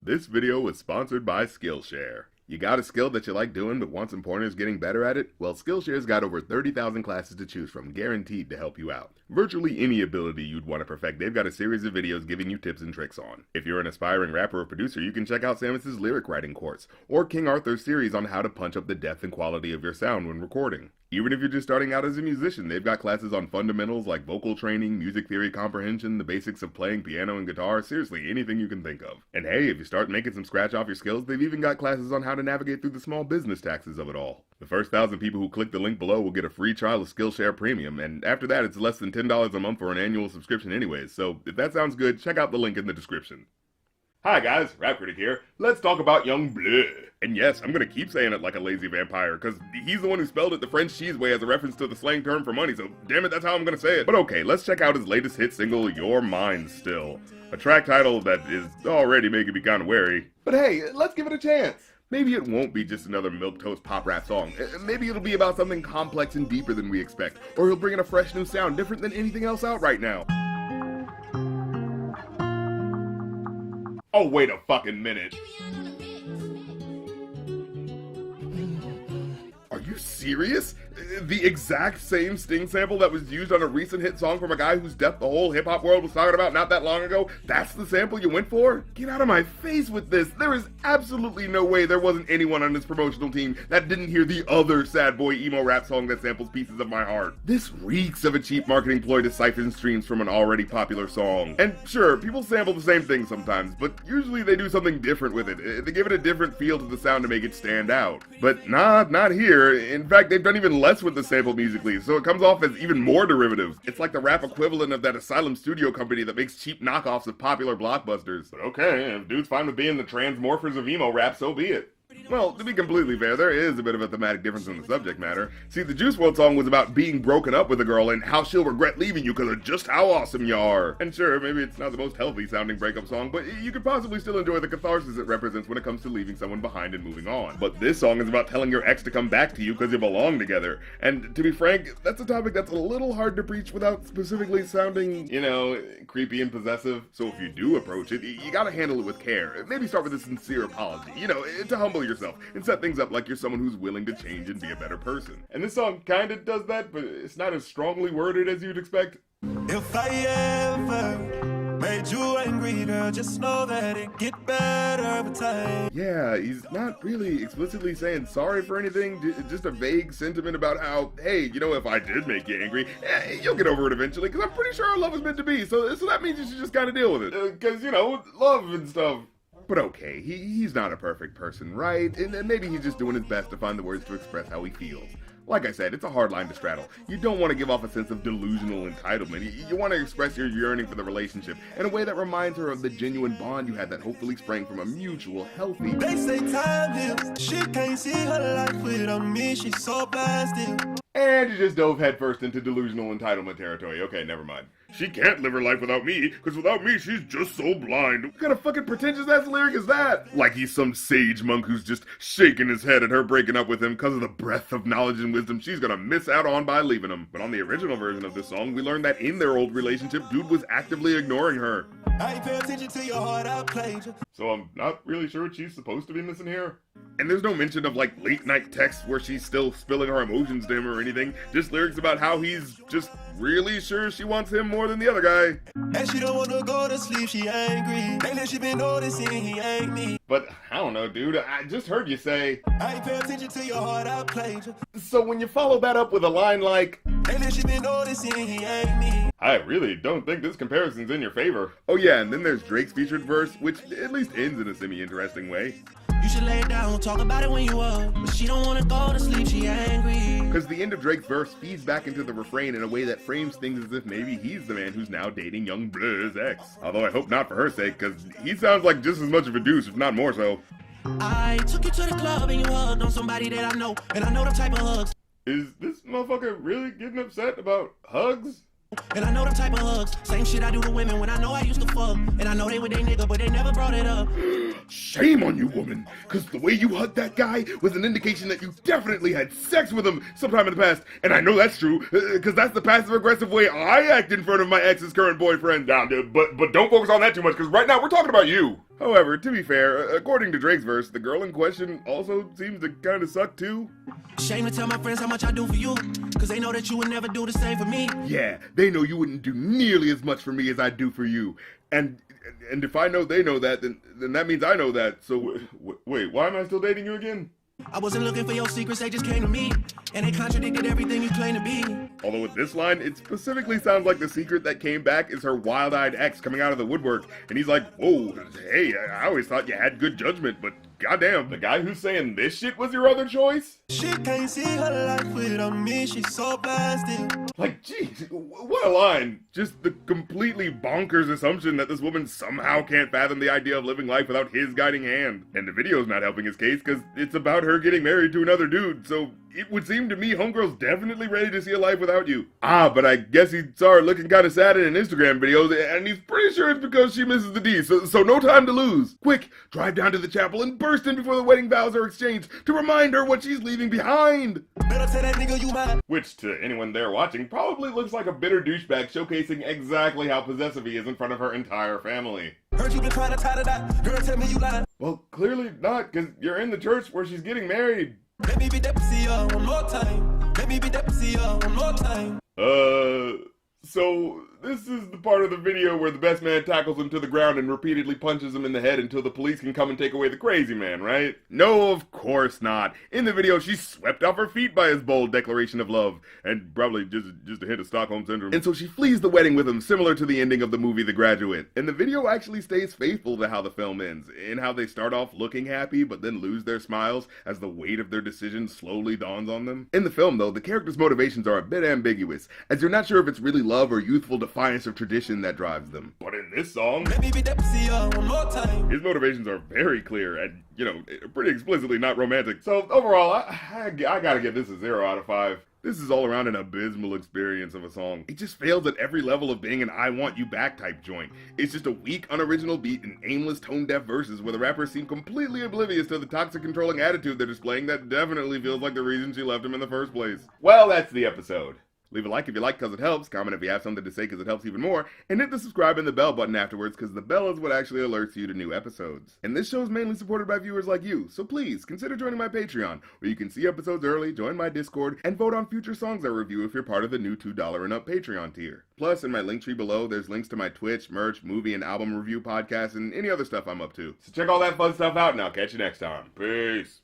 This video was sponsored by Skillshare. You got a skill that you like doing but want some pointers getting better at it? Well, Skillshare's got over 30,000 classes to choose from, guaranteed to help you out. Virtually any ability you'd want to perfect, they've got a series of videos giving you tips and tricks on. If you're an aspiring rapper or producer, you can check out Samus's lyric writing course, or King Arthur's series on how to punch up the depth and quality of your sound when recording. Even if you're just starting out as a musician, they've got classes on fundamentals like vocal training, music theory comprehension, the basics of playing piano and guitar, seriously, anything you can think of. And hey, if you start making some scratch off your skills, they've even got classes on how to navigate through the small business taxes of it all. The first 1,000 people who click the link below will get a free trial of Skillshare Premium, and after that it's less than $10 a month for an annual subscription anyways, so if that sounds good, check out the link in the description. Hi guys, Rap Critic here. Let's talk about young Bleu. And yes, I'm gonna keep saying it like a lazy vampire, cause he's the one who spelled it the French cheese way as a reference to the slang term for money, so damn it, that's how I'm gonna say it. But okay, let's check out his latest hit single, Your Mind Still. A track title that is already making me kinda wary. But hey, let's give it a chance. Maybe it won't be just another milquetoast pop rap song. Maybe it'll be about something complex and deeper than we expect, or he'll bring in a fresh new sound different than anything else out right now. Oh, wait a fucking minute. Are you serious? The exact same Sting sample that was used on a recent hit song from a guy whose death the whole hip-hop world was talking about not that long ago? That's the sample you went for? Get out of my face with this. There is absolutely no way there wasn't anyone on this promotional team that didn't hear the other sad boy emo rap song that samples pieces of my heart. This reeks of a cheap marketing ploy to siphon streams from an already popular song. And sure, people sample the same thing sometimes, but usually they do something different with it. They give it a different feel to the sound to make it stand out. But nah, not here. In fact, they've done even less with the sample musically, so it comes off as even more derivative. It's like the rap equivalent of that Asylum studio company that makes cheap knockoffs of popular blockbusters. But okay, if dude's fine with being the transmorphers of emo rap, so be it. Well, to be completely fair, there is a bit of a thematic difference in the subject matter. See, the Juice WRLD song was about being broken up with a girl and how she'll regret leaving you because of just how awesome you are. And sure, maybe it's not the most healthy sounding breakup song, but you could possibly still enjoy the catharsis it represents when it comes to leaving someone behind and moving on. But this song is about telling your ex to come back to you because you belong together. And to be frank, that's a topic that's a little hard to preach without specifically sounding, you know, creepy and possessive. So if you do approach it, you gotta handle it with care. Maybe start with a sincere apology, you know, to humble yourself and set things up like you're someone who's willing to change and be a better person. And this song kinda does that, but it's not as strongly worded as you'd expect. If I ever made you angry, girl, just know that it get better over time. Yeah, he's not really explicitly saying sorry for anything, just a vague sentiment about how, hey, you know, if I did make you angry, you'll get over it eventually, because I'm pretty sure our love is meant to be, so that means you should just kind of deal with it. Because, you know, love and stuff. But okay, he's not a perfect person, right? And maybe he's just doing his best to find the words to express how he feels. Like I said, it's a hard line to straddle. You don't want to give off a sense of delusional entitlement. You want to express your yearning for the relationship in a way that reminds her of the genuine bond you had that hopefully sprang from a mutual, healthy... They say time heals. She can't see her life without me. She's so blasted. And you just dove headfirst into delusional entitlement territory. Okay, never mind. She can't live her life without me, because without me, she's just so blind. What kind of fucking pretentious-ass lyric is that? Like he's some sage monk who's just shaking his head at her breaking up with him because of the breadth of knowledge and wisdom she's gonna miss out on by leaving him. But on the original version of this song, we learned that in their old relationship, dude was actively ignoring her. I ain't pay attention to your heart, I played you. So I'm not really sure what she's supposed to be missing here. And there's no mention of like late night texts where she's still spilling her emotions to him or anything. Just lyrics about how he's just really sure she wants him more than the other guy. And she don't want to go to sleep, she angry. Lately she been noticing he ain't me. But I don't know, dude. I just heard you say, I ain't pay attention to your heart, I played you. So when you follow that up with a line like, Lately she been noticing he ain't me. I really don't think this comparison's in your favor. Oh yeah, and then there's Drake's featured verse, which at least ends in a semi-interesting way. You should lay it down, talk about it when you up. But she don't wanna go to sleep, she angry. Because the end of Drake's verse feeds back into the refrain in a way that frames things as if maybe he's the man who's now dating young Bleu's ex. Although I hope not for her sake, because he sounds like just as much of a deuce, if not more so. I took you to the club and you hugged on somebody that I know, and I know the type of hugs. Is this motherfucker really getting upset about hugs? And I know the type of hugs, same shit I do to women when I know I used to fuck. And I know they with they nigga, but they never brought it up. Shame on you, woman, because the way you hugged that guy was an indication that you definitely had sex with him sometime in the past, and I know that's true, because that's the passive-aggressive way I act in front of my ex's current boyfriend. But don't focus on that too much, because right now we're talking about you. However, to be fair, according to Drake's verse, the girl in question also seems to kind of suck too. Shame to tell my friends how much I do for you, cause they know that you would never do the same for me. Yeah, they know you wouldn't do nearly as much for me as I do for you. And if I know they know that, then that means I know that. So, wait, why am I still dating you again? I wasn't looking for your secrets, they just came to me. And they contradicted everything you claim to be. Although with this line, it specifically sounds like the secret that came back is her wild-eyed ex coming out of the woodwork. And he's like, whoa, hey, I always thought you had good judgment, but goddamn, the guy who's saying this shit was your other choice? She can't see her life without me, she's so blasted. Like, geez, what a line. Just the completely bonkers assumption that this woman somehow can't fathom the idea of living life without his guiding hand. And the video's not helping his case, because it's about her getting married to another dude, so it would seem to me homegirl's definitely ready to see a life without you. But I guess he saw her looking kind of sad in an Instagram video, and he's pretty sure it's because she misses the D, so no time to lose. Quick, drive down to the chapel and burst in before the wedding vows are exchanged to remind her what she's leaving behind. Better tell that nigga you mine. Which, to anyone there watching, probably looks like a bitter douchebag showcasing exactly how possessive he is in front of her entire family. Heard you been trying to tie the knot, girl tell me you lying. Well, clearly not, because you're in the church where she's getting married. Let me be that pussy one more time. Let me be that pussy one more time. So this is the part of the video where the best man tackles him to the ground and repeatedly punches him in the head until the police can come and take away the crazy man, right? No, of course not. In the video, she's swept off her feet by his bold declaration of love, and probably just a hint of Stockholm Syndrome. And so she flees the wedding with him, similar to the ending of the movie The Graduate. And the video actually stays faithful to how the film ends, in how they start off looking happy, but then lose their smiles as the weight of their decision slowly dawns on them. In the film, though, the characters' motivations are a bit ambiguous, as you're not sure if it's really love or youthful defiance of tradition that drives them. But in this song, Let me be that pussy one more time. his motivations are very clear and, pretty explicitly not romantic. So overall, I gotta give this a 0 out of 5. This is all around an abysmal experience of a song. It just fails at every level of being an I want you back type joint. It's just a weak, unoriginal beat and aimless tone-deaf verses where the rappers seem completely oblivious to the toxic controlling attitude they're displaying that definitely feels like the reason she left him in the first place. Well, that's the episode. Leave a like if you like because it helps, comment if you have something to say because it helps even more, and hit the subscribe and the bell button afterwards because the bell is what actually alerts you to new episodes. And this show is mainly supported by viewers like you, so please consider joining my Patreon, where you can see episodes early, join my Discord, and vote on future songs I review if you're part of the new $2 and up Patreon tier. Plus, in my link tree below, there's links to my Twitch, merch, movie, and album review podcasts, and any other stuff I'm up to. So check all that fun stuff out, and I'll catch you next time. Peace!